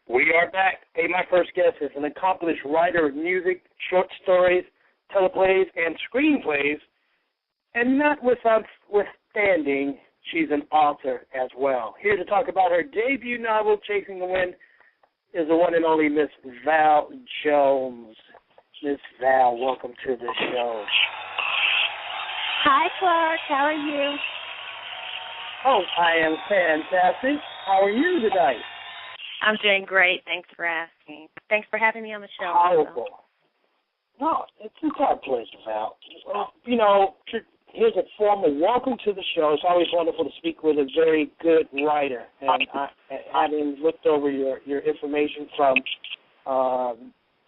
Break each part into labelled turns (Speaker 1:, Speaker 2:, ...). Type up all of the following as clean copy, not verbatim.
Speaker 1: We are back. Hey, my first guest is an accomplished writer of music, short stories, teleplays, and screenplays. And notwithstanding, she's an author as well. Here to talk about her debut novel, Chasing the Wind, is the one and only Miss Val Jones. Miss Val, welcome to the show.
Speaker 2: Hi, Clark. How are you?
Speaker 1: Oh, I am fantastic. How are you tonight?
Speaker 2: I'm doing great. Thanks for asking. Thanks for having me on the show.
Speaker 1: Powerful. No, it's our pleasure, Val. You know, here's a formal welcome to the show. It's always wonderful to speak with a very good writer. And having looked over your information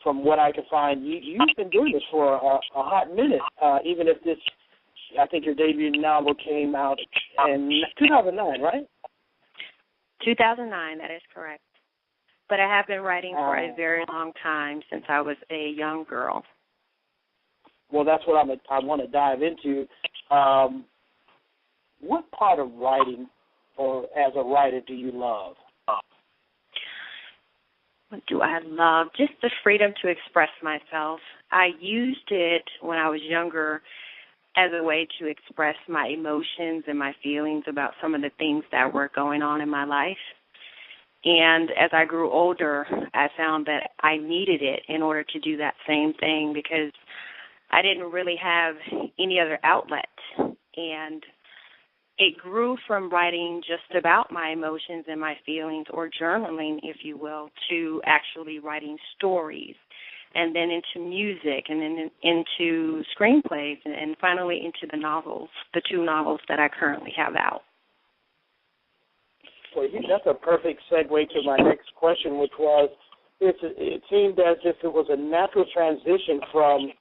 Speaker 1: from what I can find, you've been doing this for a hot minute, even if this, I think your debut novel came out in 2009, right?
Speaker 2: 2009, that is correct. But I have been writing for a very long time, since I was a young girl.
Speaker 1: Well, that's what I want to dive into. What part of writing, or as a writer, do you love?
Speaker 2: What do I love? Just the freedom to express myself. I used it when I was younger as a way to express my emotions and my feelings about some of the things that were going on in my life. And as I grew older, I found that I needed it in order to do that same thing, because I didn't really have any other outlet. And it grew from writing just about my emotions and my feelings, or journaling, if you will, to actually writing stories, and then into music, and then into screenplays, and finally into the novels, the 2 novels that I currently have out.
Speaker 1: Well, that's a perfect segue to my next question, which was, it seemed as if it was a natural transition from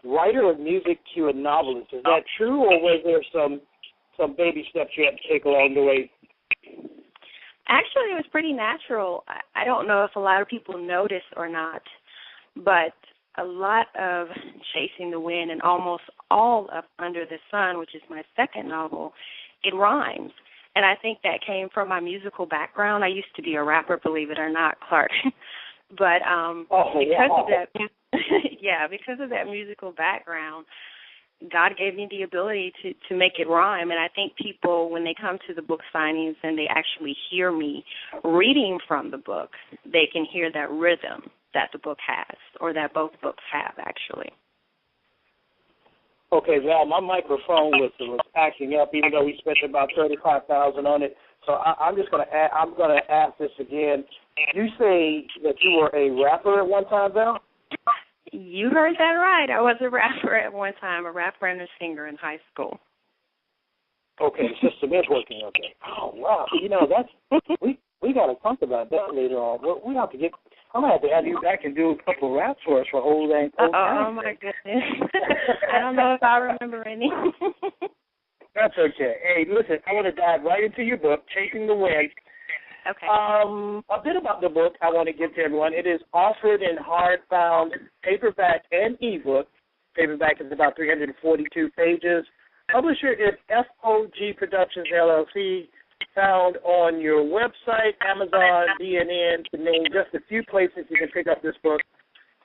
Speaker 1: writer of music to a novelist. Is that true, or was there some baby steps you had to take along the way?
Speaker 2: Actually, it was pretty natural. I don't know if a lot of people notice or not, but a lot of Chasing the Wind and almost all of Under the Sun, which is my second novel, it rhymes. And I think that came from my musical background. I used to be a rapper, believe it or not, Clark. But because of that musical background, God gave me the ability to make it rhyme. And I think people, when they come to the book signings and they actually hear me reading from the book, they can hear that rhythm that the book has, or that both books have, actually.
Speaker 1: Okay, Val, my microphone was acting up, even though we spent about $35,000 on it. So I'm going to ask this again. Did you say that you were a rapper at one time, Val?
Speaker 2: You heard that right. I was a rapper at one time, a rapper and a singer in high school.
Speaker 1: Okay, the system is working. Okay. Oh wow. You know, that's we got to talk about that later on. We have to get. I'm gonna have to have you back and do a couple of raps for us for old and old times.
Speaker 2: Oh my goodness. I don't know if I remember any.
Speaker 1: That's okay. Hey, listen, I want to dive right into your book, Chasing the Wind.
Speaker 2: Okay.
Speaker 1: A bit about the book I want to give to everyone. It is offered in hardbound, paperback, and ebook. Paperback is about 342 pages. Publisher is FOG Productions, LLC, found on your website, Amazon, DNN, to name just a few places you can pick up this book.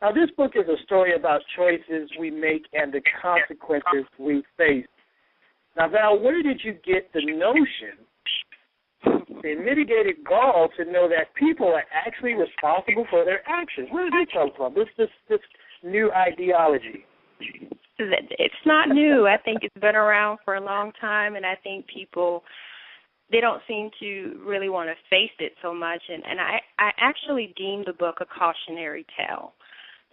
Speaker 1: Now, this book is a story about choices we make and the consequences we face. Now, Val, where did you get the notion, the mitigated gall, to know that people are actually responsible for their actions? Where did it come from, this new ideology?
Speaker 2: It's not new. I think it's been around for a long time, and I think people, they don't seem to really want to face it so much. And I actually deem the book a cautionary tale,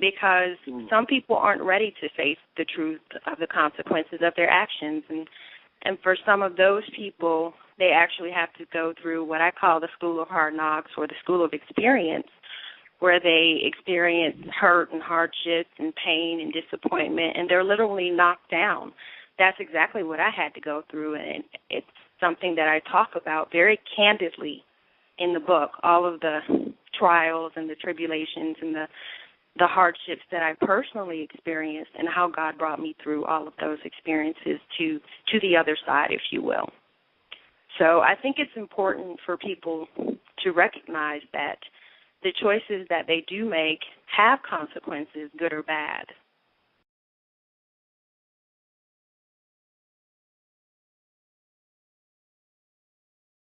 Speaker 2: because some people aren't ready to face the truth of the consequences of their actions. And for some of those people, they actually have to go through what I call the school of hard knocks, or the school of experience, where they experience hurt and hardships and pain and disappointment, and they're literally knocked down. That's exactly what I had to go through, and it's something that I talk about very candidly in the book, all of the trials and the tribulations and the hardships that I personally experienced, and how God brought me through all of those experiences to the other side, if you will. So I think it's important for people to recognize that the choices that they do make have consequences, good or bad.